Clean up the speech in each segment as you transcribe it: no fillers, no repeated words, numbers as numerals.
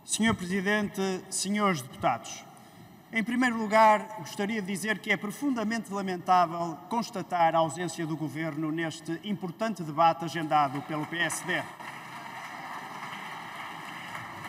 Senhor Presidente, senhores deputados, em primeiro lugar, gostaria de dizer que é profundamente lamentável constatar a ausência do Governo neste importante debate agendado pelo PSD.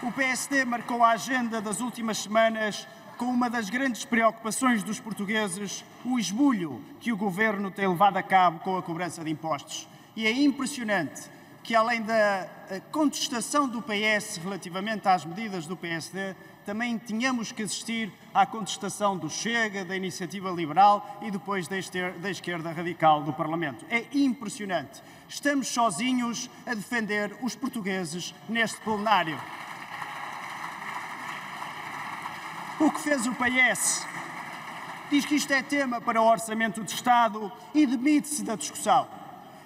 O PSD marcou a agenda das últimas semanas com uma das grandes preocupações dos portugueses, o esbulho que o Governo tem levado a cabo com a cobrança de impostos. E é impressionante que, além da contestação do PS relativamente às medidas do PSD, também tínhamos que assistir à contestação do Chega, da Iniciativa Liberal e depois da esquerda radical do Parlamento. É impressionante. Estamos sozinhos a defender os portugueses neste plenário. O que fez o PS? Diz que isto é tema para o Orçamento de Estado e demite-se da discussão.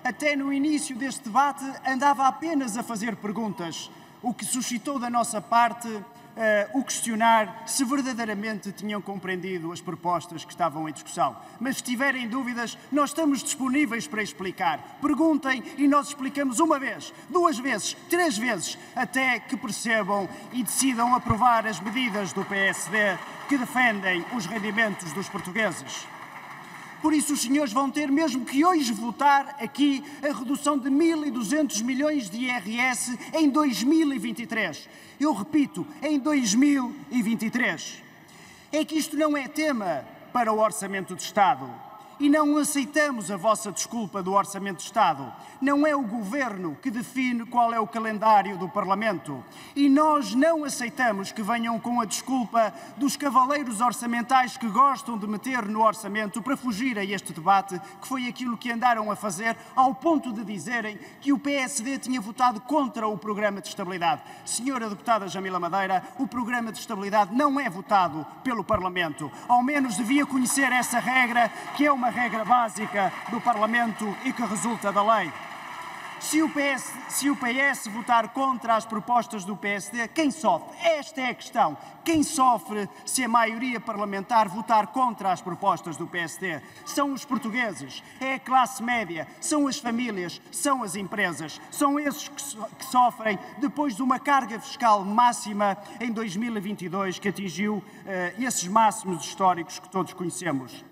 Até no início deste debate andava apenas a fazer perguntas, o que suscitou da nossa parte o questionar se verdadeiramente tinham compreendido as propostas que estavam em discussão. Mas se tiverem dúvidas, nós estamos disponíveis para explicar. Perguntem e nós explicamos uma vez, duas vezes, três vezes, até que percebam e decidam aprovar as medidas do PSD que defendem os rendimentos dos portugueses. Por isso, os senhores vão ter mesmo que hoje votar aqui a redução de 1.200 milhões de IRS em 2023. Eu repito, em 2023. É que isto não é tema para o Orçamento de Estado. E não aceitamos a vossa desculpa do Orçamento de Estado. Não é o Governo que define qual é o calendário do Parlamento. E nós não aceitamos que venham com a desculpa dos cavaleiros orçamentais que gostam de meter no Orçamento para fugir a este debate, que foi aquilo que andaram a fazer, ao ponto de dizerem que o PSD tinha votado contra o Programa de Estabilidade. Senhora deputada Jamila Madeira, o Programa de Estabilidade não é votado pelo Parlamento. Ao menos devia conhecer essa regra, que é uma regra básica do Parlamento e que resulta da lei. Se o PS votar contra as propostas do PSD, quem sofre? Esta é a questão. Quem sofre se a maioria parlamentar votar contra as propostas do PSD? São os portugueses, é a classe média, são as famílias, são as empresas. São esses que sofrem depois de uma carga fiscal máxima em 2022 que atingiu esses máximos históricos que todos conhecemos.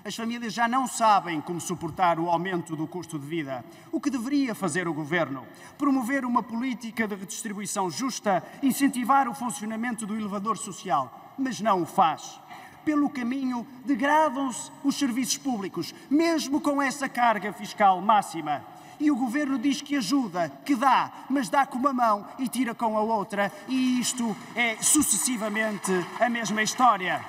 As famílias já não sabem como suportar o aumento do custo de vida. O que deveria fazer o Governo? Promover uma política de redistribuição justa, incentivar o funcionamento do elevador social, mas não o faz. Pelo caminho, degradam-se os serviços públicos, mesmo com essa carga fiscal máxima. E o Governo diz que ajuda, que dá, mas dá com uma mão e tira com a outra, e isto é sucessivamente a mesma história.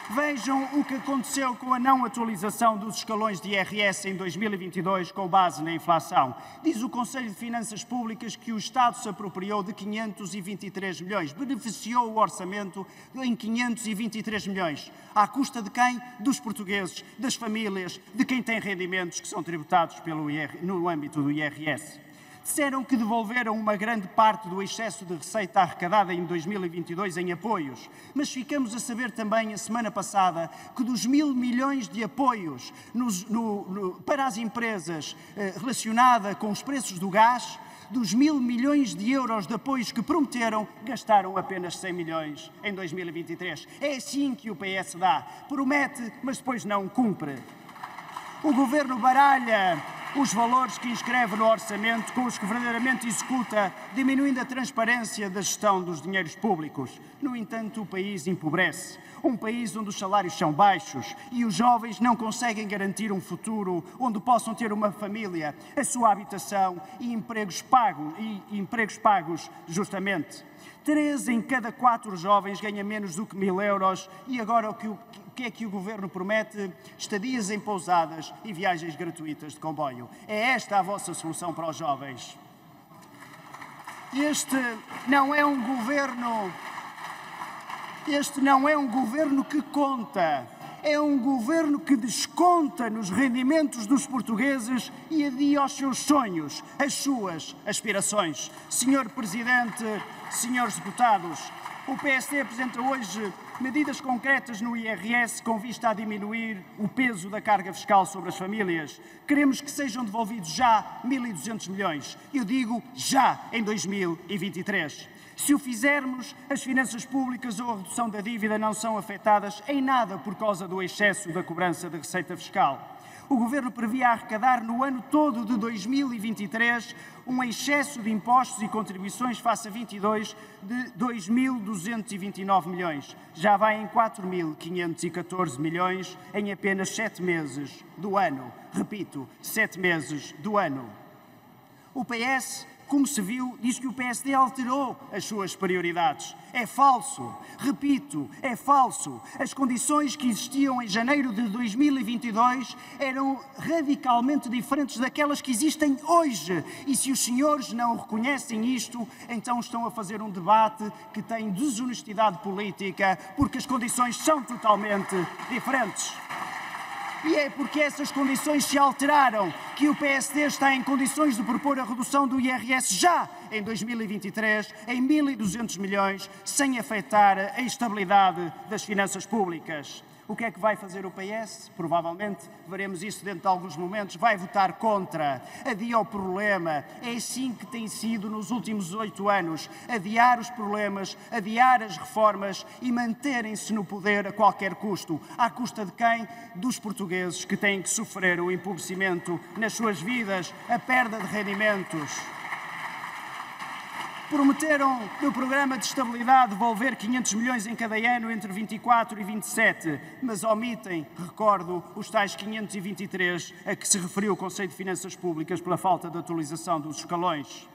Vejam o que aconteceu com a não atualização dos escalões de IRS em 2022 com base na inflação. Diz o Conselho de Finanças Públicas que o Estado se apropriou de 523 milhões, beneficiou o orçamento em 523 milhões. À custa de quem? Dos portugueses, das famílias, de quem tem rendimentos que são tributados no âmbito do IRS. Disseram que devolveram uma grande parte do excesso de receita arrecadada em 2022 em apoios, mas ficamos a saber também, a semana passada, que dos 1.000 milhões de apoios para as empresas relacionada com os preços do gás, dos 1.000 milhões de euros de apoios que prometeram, gastaram apenas 100 milhões em 2023. É assim que o PS dá. Promete, mas depois não cumpre. O Governo baralha os valores que inscreve no orçamento com os que verdadeiramente executa, diminuindo a transparência da gestão dos dinheiros públicos. No entanto, o país empobrece. Um país onde os salários são baixos e os jovens não conseguem garantir um futuro onde possam ter uma família, a sua habitação e empregos pagos justamente. 3 em cada 4 jovens ganha menos do que 1.000 euros e agora o que é que o Governo promete? Estadias em pousadas e viagens gratuitas de comboio. É esta a vossa solução para os jovens. Este não é um governo que conta. É um governo que desconta nos rendimentos dos portugueses e adia os seus sonhos, as suas aspirações. Senhor Presidente, senhores deputados, o PSD apresenta hoje medidas concretas no IRS com vista a diminuir o peso da carga fiscal sobre as famílias. Queremos que sejam devolvidos já 1.200 milhões. Eu digo já em 2023. Se o fizermos, as finanças públicas ou a redução da dívida não são afetadas em nada por causa do excesso da cobrança da receita fiscal. O Governo previa arrecadar no ano todo de 2023 um excesso de impostos e contribuições face a 22 de 2.229 milhões. Já vai em 4.514 milhões em apenas 7 meses do ano. Repito, 7 meses do ano. O PS, como se viu, diz que o PSD alterou as suas prioridades. É falso. Repito, é falso. As condições que existiam em janeiro de 2022 eram radicalmente diferentes daquelas que existem hoje. E se os senhores não reconhecem isto, então estão a fazer um debate que tem desonestidade política, porque as condições são totalmente diferentes. E é porque essas condições se alteraram que o PSD está em condições de propor a redução do IRS já em 2023 em 1.200 milhões, sem afetar a estabilidade das finanças públicas. O que é que vai fazer o PS? Provavelmente, veremos isso dentro de alguns momentos, vai votar contra. Adia o problema. É assim que tem sido nos últimos 8 anos. Adiar os problemas, adiar as reformas e manterem-se no poder a qualquer custo. À custa de quem? Dos portugueses que têm que sofrer o empobrecimento nas suas vidas, a perda de rendimentos. Prometeram no programa de estabilidade devolver 500 milhões em cada ano entre 24 e 27, mas omitem, recordo, os tais 523 a que se referiu o Conselho de Finanças Públicas pela falta de atualização dos escalões.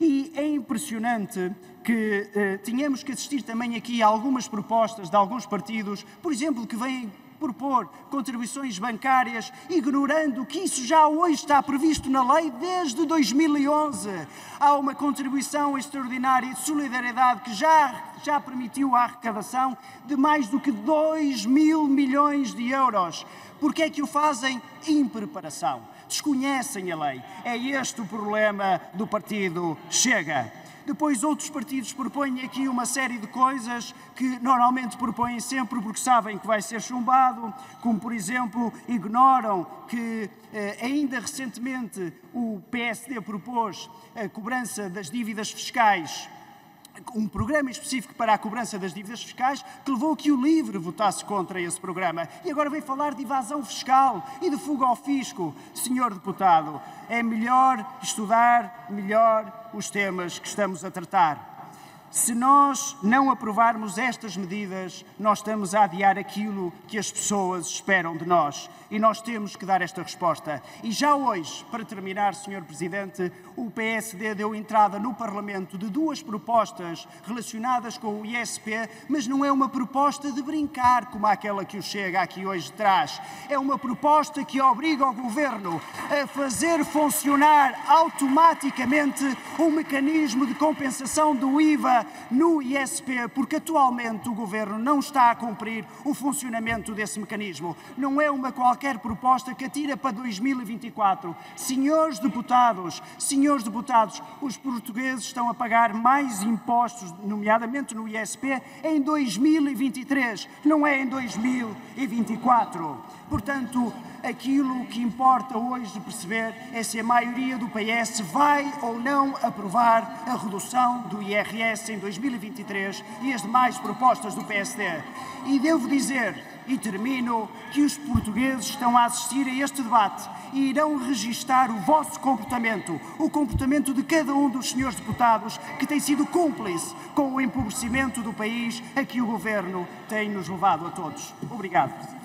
E é impressionante que tenhamos que assistir também aqui a algumas propostas de alguns partidos, por exemplo, que vêm propor contribuições bancárias, ignorando que isso já hoje está previsto na lei desde 2011. Há uma contribuição extraordinária de solidariedade que já permitiu a arrecadação de mais do que 2.000 milhões de euros. Por que é que o fazem? Impreparação. Desconhecem a lei. É este o problema do partido Chega. Depois outros partidos propõem aqui uma série de coisas que normalmente propõem sempre porque sabem que vai ser chumbado, como por exemplo ignoram que ainda recentemente o PSD propôs a cobrança das dívidas fiscais, um programa específico para a cobrança das dívidas fiscais que levou a que o LIVRE votasse contra esse programa. E agora vem falar de evasão fiscal e de fuga ao fisco. Senhor deputado, é melhor estudar melhor os temas que estamos a tratar. Se nós não aprovarmos estas medidas, nós estamos a adiar aquilo que as pessoas esperam de nós. E nós temos que dar esta resposta. E já hoje, para terminar, Sr. Presidente, o PSD deu entrada no Parlamento de 2 propostas relacionadas com o ISP, mas não é uma proposta de brincar como aquela que o Chega aqui hoje traz. É uma proposta que obriga o Governo a fazer funcionar automaticamente um mecanismo de compensação do IVA no ISP, porque atualmente o Governo não está a cumprir o funcionamento desse mecanismo. Não é uma qualquer proposta que atira para 2024. Senhores deputados, os portugueses estão a pagar mais impostos, nomeadamente no ISP, em 2023, não é em 2024. Portanto, aquilo que importa hoje perceber é se a maioria do PS vai ou não aprovar a redução do IRS em 2023 e as demais propostas do PSD. E devo dizer, e termino, que os portugueses estão a assistir a este debate e irão registar o vosso comportamento, o comportamento de cada um dos senhores deputados que tem sido cúmplice com o empobrecimento do país a que o Governo tem nos levado a todos. Obrigado.